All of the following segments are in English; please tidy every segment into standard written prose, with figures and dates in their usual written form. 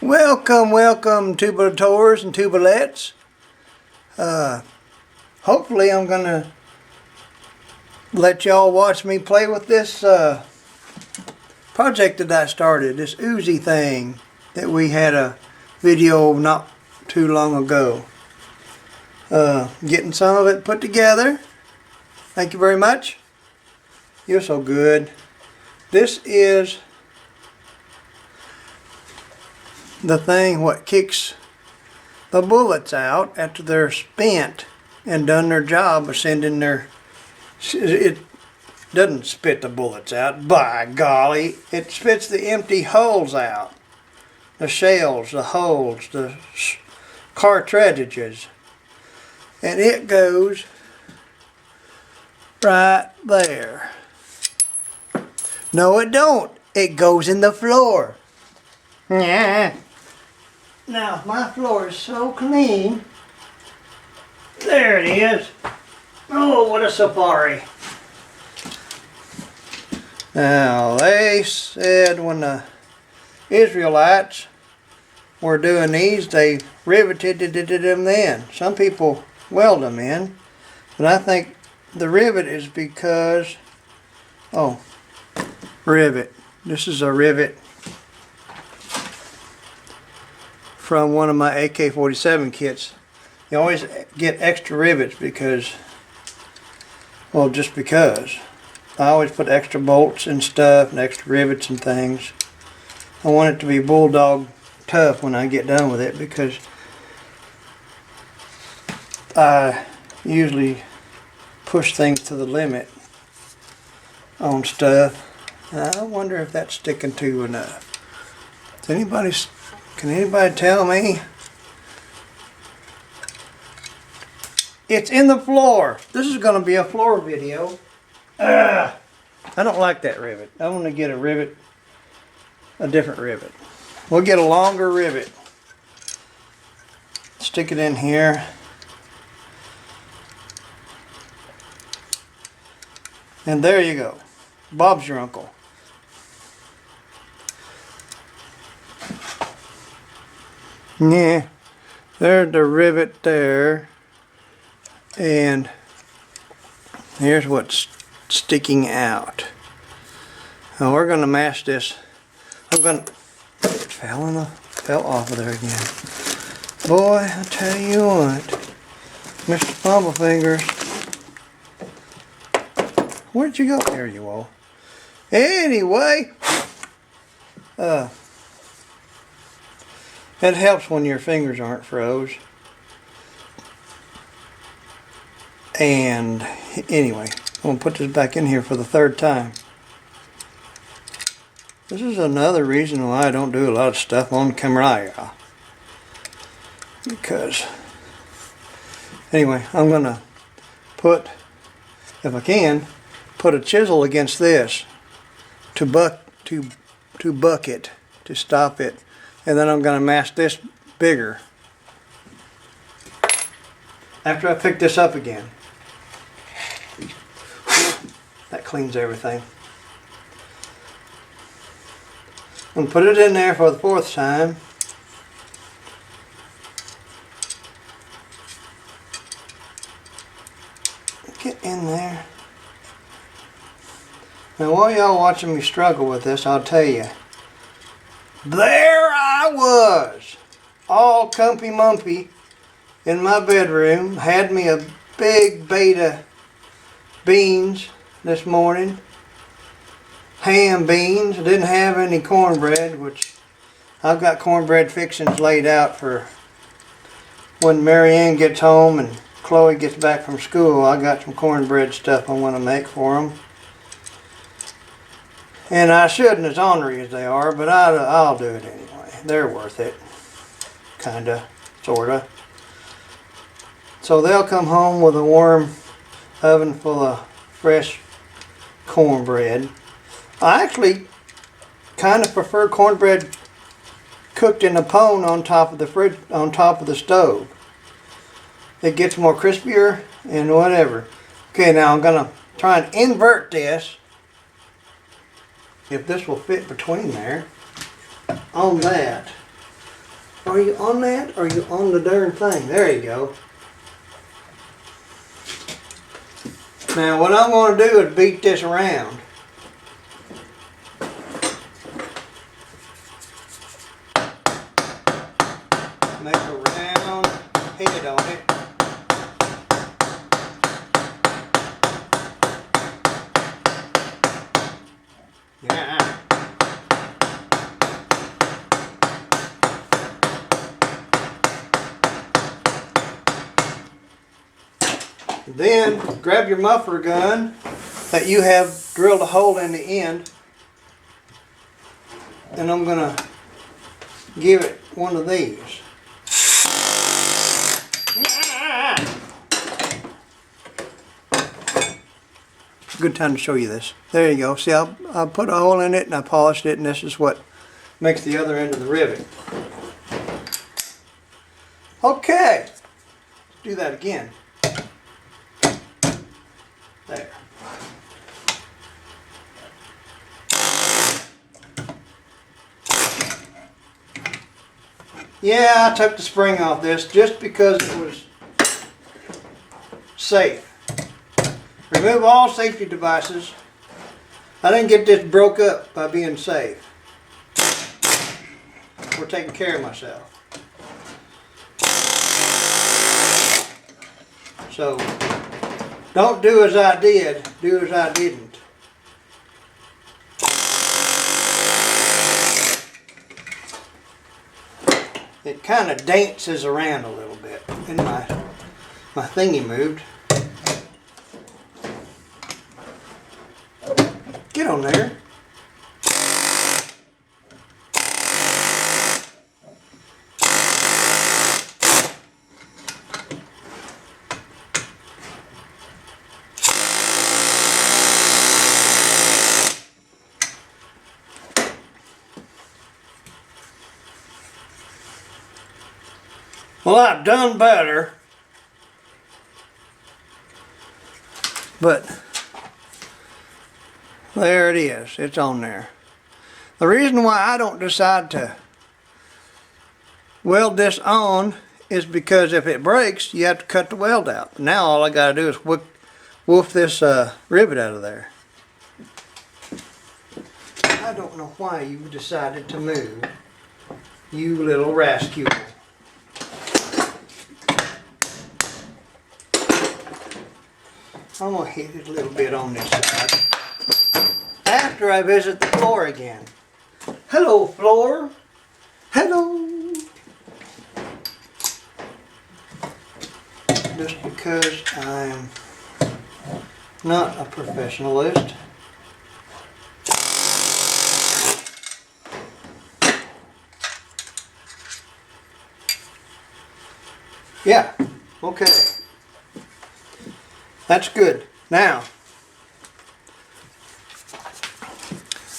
Welcome, tubulators and tubalettes. Hopefully I'm going to let y'all watch me play with this project that I started, this Uzi thing that we had a video not too long ago. Getting some of it put together. Thank you very much. You're so good. This is the thing what kicks the bullets out after they're spent and done their job of sending their... It doesn't spit the bullets out, by golly. It spits the empty holes out. The shells, the holes, the cartridges. And it goes right there. No, it don't. It goes in the floor. Yeah. Now, my floor is so clean. There it is. Oh, what a safari. Now, they said when the Israelites were doing these, they riveted them in. Some people weld them in. But I think the rivet is because... Oh, rivet. This is a rivet from one of my AK-47 kits. You always get extra rivets because, well, just because. I always put extra bolts and stuff and extra rivets and things. I want it to be bulldog tough when I get done with it because I usually push things to the limit on stuff. I wonder if that's sticking to enough. Can anybody tell me? It's in the floor. This is going to be a floor video. I don't like that rivet. I want to get a different rivet. We'll get a longer rivet. Stick it in here. And there you go. Bob's your uncle. Yeah, there's the rivet there, and here's what's sticking out. Now we're going to mash this. It fell off of there again. Boy, I tell you what, Mr. Fumblefingers, where'd you go? There you are. Anyway, it helps when your fingers aren't froze. And anyway, I'm going to put this back in here for the third time. This is another reason why I don't do a lot of stuff on camera. Because, anyway, I'm going to put, if I can, put a chisel against this to buck it, to stop it. And then I'm going to mask this bigger after I pick this up again. That cleans everything. I'm going to put it in there for the fourth time. Get in there. Now while y'all watching me struggle with this, I'll tell you. There I was, all comfy mumpy in my bedroom. Had me a big beta beans this morning. Ham beans. I didn't have any cornbread, which I've got cornbread fixings laid out for when Marianne gets home and Chloe gets back from school. I got some cornbread stuff I want to make for them. And I shouldn't, as ornery as they are, but I'll do it anyway. They're worth it. Kinda, sorta. So they'll come home with a warm oven full of fresh cornbread. I actually kind of prefer cornbread cooked in a pone on top of the stove. It gets more crispier and whatever. Okay, now I'm gonna try and invert this. If this will fit between there, on that. Are you on that? Or are you on the darn thing? There you go. Now what I'm going to do is beat this around. Make a round head on it. Yeah. Then grab your muffler gun that you have drilled a hole in the end, and I'm going to give it one of these. Good time to show you this. There you go. See, I put a hole in it and I polished it, and this is what makes the other end of the rivet. Okay, let's do that again. There. Yeah, I took the spring off this just because it was safe. Remove all safety devices. I didn't get this broke up by being safe. We're taking care of myself. So, don't do as I did, do as I didn't. It kind of dances around a little bit, and my thingy moved. Get on there. Well, I've done better, but there it is. It's on there. The reason why I don't decide to weld this on is because if it breaks, you have to cut the weld out. Now all I got to do is woof this rivet out of there. I don't know why you decided to move, you little rascal. I'm going to hit it a little bit on this side after I visit the floor again. Hello, floor. Hello. Just because I'm not a professionalist. Yeah, okay. That's good. Now,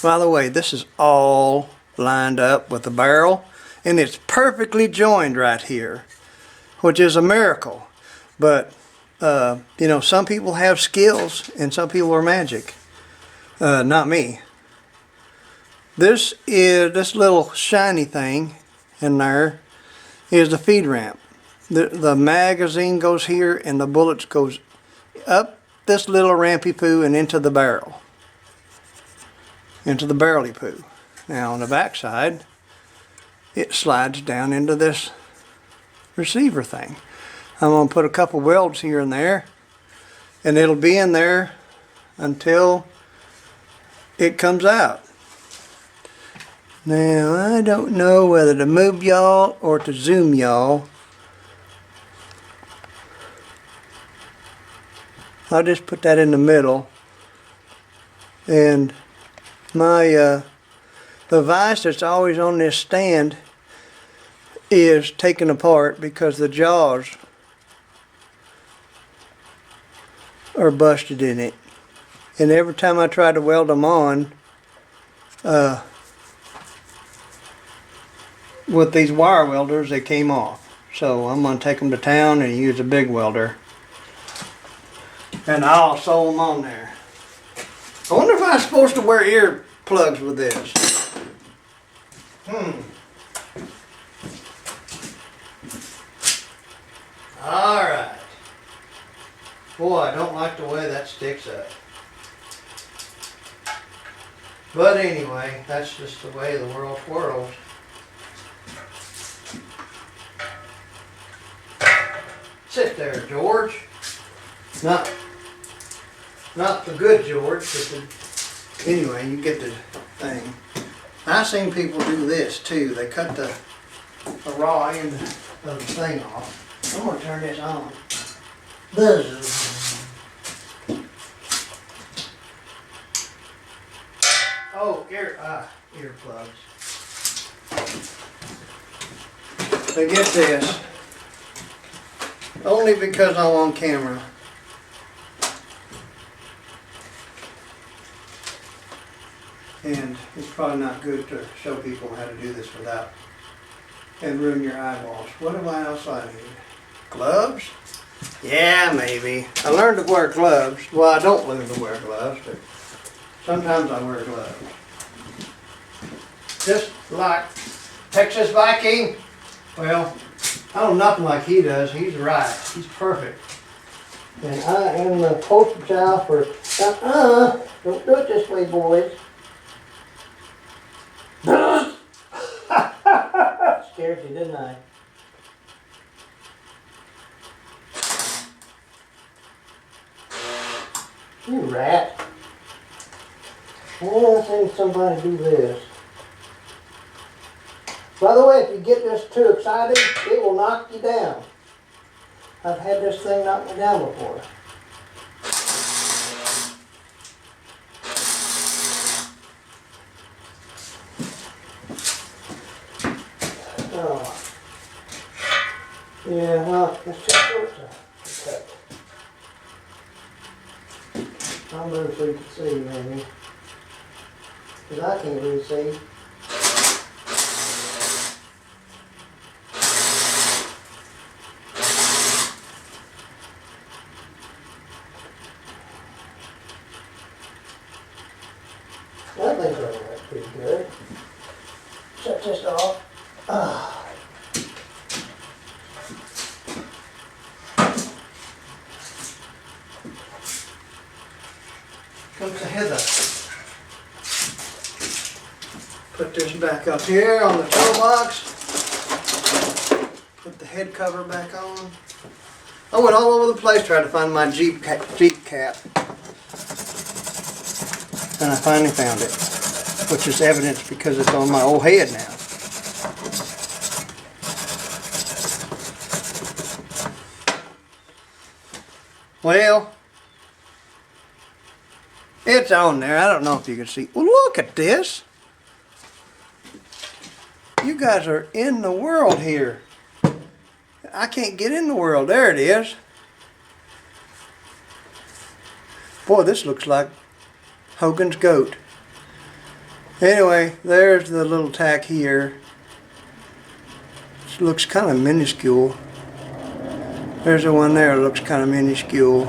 by the way, this is all lined up with the barrel, and it's perfectly joined right here, which is a miracle. But, you know, some people have skills and some people are magic. Not me. This little shiny thing in there is the feed ramp. The magazine goes here and the bullets goes up this little rampy poo and into the barrel. Into the barrely poo. Now on the back side, it slides down into this receiver thing. I'm going to put a couple welds here and there, and it'll be in there until it comes out. Now I don't know whether to move y'all or to zoom y'all. I'll just put that in the middle, and my the vise that's always on this stand is taken apart because the jaws are busted in it, and every time I try to weld them on with these wire welders, they came off. So I'm going to take them to town and use a big welder. And I'll sew them on there. I wonder if I'm supposed to wear ear plugs with this. Alright. Boy, I don't like the way that sticks up. But anyway, that's just the way the world twirls. Sit there, George. Not the good George, but anyway, you get the thing. I've seen people do this too. They cut the raw end of the thing off. I'm gonna turn this on. Buzz. Oh, earplugs. Now get this. Only because I'm on camera. And it's probably not good to show people how to do this without and ruin your eyeballs. What else I need? Gloves? Yeah, maybe. I learned to wear gloves. Well, I don't learn to wear gloves, but sometimes I wear gloves. Just like Texas Viking. Well, I don't know nothing like he does. He's right. He's perfect. And I am the poster child for, don't do it this way, boys. Scared you, didn't I? You rat. Well, I've seen somebody do this. By the way, if you get this too excited, it will knock you down. I've had this thing knock me down before. Oh. Yeah, well, it's too short to cut. I'll move so you can see, maybe. Because I can't really see. That thing's running right pretty good. Shut this off. Comes the heather. Put this back up here on the toolbox. Put the head cover back on. I went all over the place trying to find my Jeep cap. And I finally found it, which is evidence because it's on my old head now. Well, it's on there. I don't know if you can see. Well, look at this. You guys are in the world here. I can't get in the world. There it is. Boy, this looks like Hogan's goat. Anyway, there's the little tack here. It looks kind of minuscule. There's the one there that looks kind of minuscule.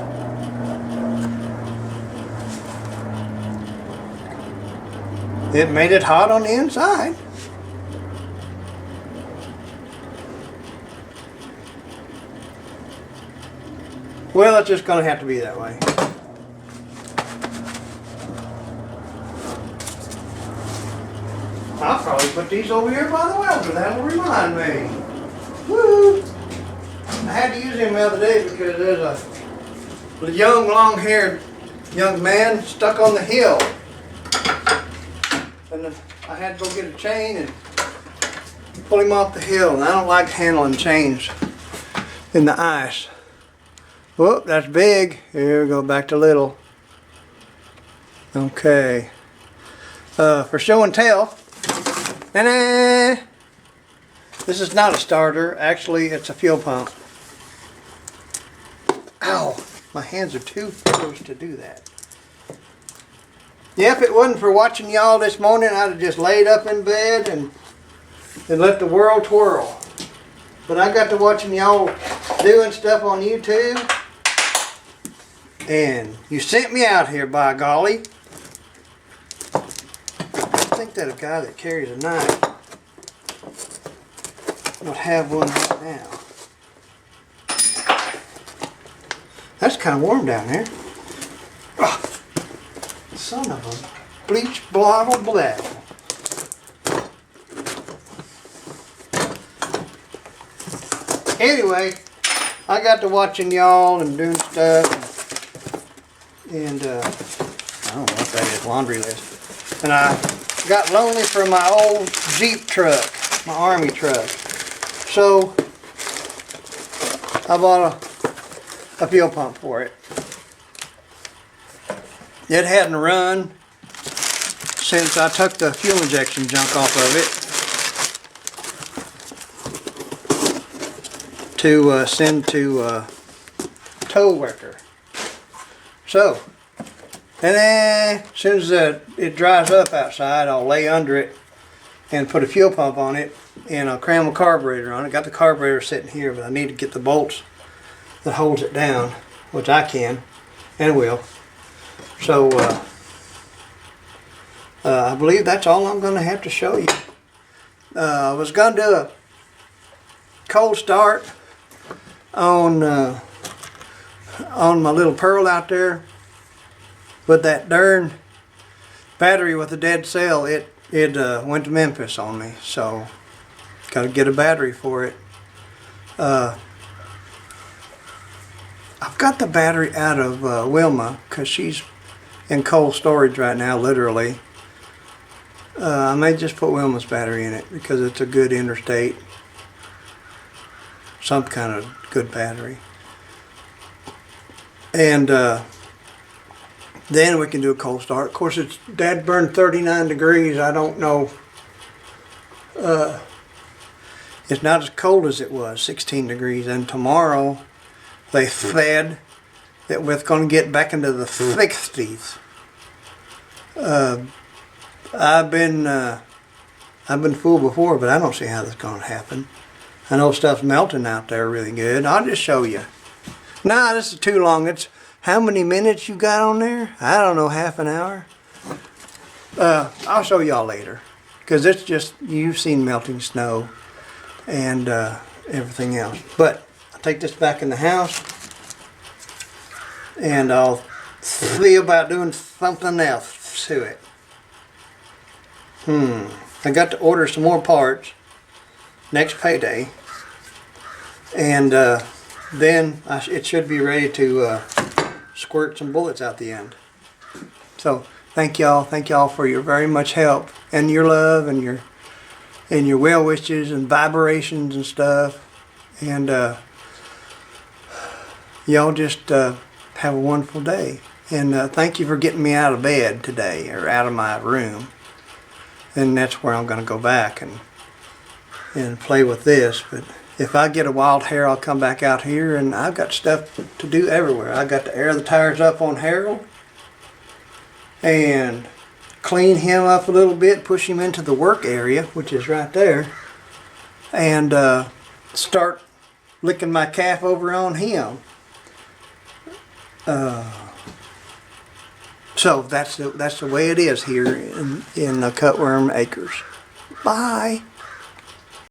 It made it hot on the inside. Well, it's just going to have to be that way. I'll probably put these over here by the welder. That'll remind me. Woo! I had to use him the other day because there's a young, long-haired young man stuck on the hill. And I had to go get a chain and pull him off the hill. And I don't like handling chains in the ice. Whoop, that's big. Here we go, back to little. Okay. For show and tell. Ta-da! This is not a starter. Actually, it's a fuel pump. Ow! My hands are too close to do that. Yeah, if it wasn't for watching y'all this morning, I'd have just laid up in bed and let the world twirl. But I got to watching y'all doing stuff on YouTube. And you sent me out here, by golly. I think that a guy that carries a knife would have one right now. That's kind of warm down there. Oh, son of a bleach bottle black. Anyway, I got to watching y'all and doing stuff. And I don't know what that is, laundry list. And I got lonely for my old Jeep truck, my Army truck. So I bought a fuel pump for it. It hadn't run since I took the fuel injection junk off of it to send to tow worker. So, and then as soon as it dries up outside, I'll lay under it and put a fuel pump on it, and I'll cram a carburetor on it. Got the carburetor sitting here, but I need to get the bolts that holds it down, which I can and will. So I believe that's all I'm going to have to show you. I was going to do a cold start on my little Pearl out there, but that darn battery with a dead cell, it went to Memphis on me. So got to get a battery for it. I've got the battery out of Wilma because she's in cold storage right now, literally. I may just put Wilma's battery in it because it's a good interstate, some kind of good battery. And then we can do a cold start. Of course, it's dad burned 39 degrees. I don't know. It's not as cold as it was, 16 degrees. And tomorrow they said that we're going to get back into the 60s. I've been fooled before, but I don't see how that's going to happen. I know stuff's melting out there really good. I'll just show you. Nah, this is too long. It's how many minutes you got on there? I don't know, half an hour. I'll show y'all later, because it's just, you've seen melting snow and everything else. But I'll take this back in the house, and I'll see about doing something else to it. I got to order some more parts next payday, and then it should be ready to squirt some bullets out the end. So thank y'all for your very much help and your love and your well wishes and vibrations and stuff, and y'all just have a wonderful day. And thank you for getting me out of bed today, or out of my room. And that's where I'm going to go back and play with this. But if I get a wild hair, I'll come back out here, and I've got stuff to do everywhere. I got to air the tires up on Harold and clean him up a little bit, push him into the work area, which is right there, and start licking my calf over on him. So that's the way it is here in the Cutworm Acres. Bye.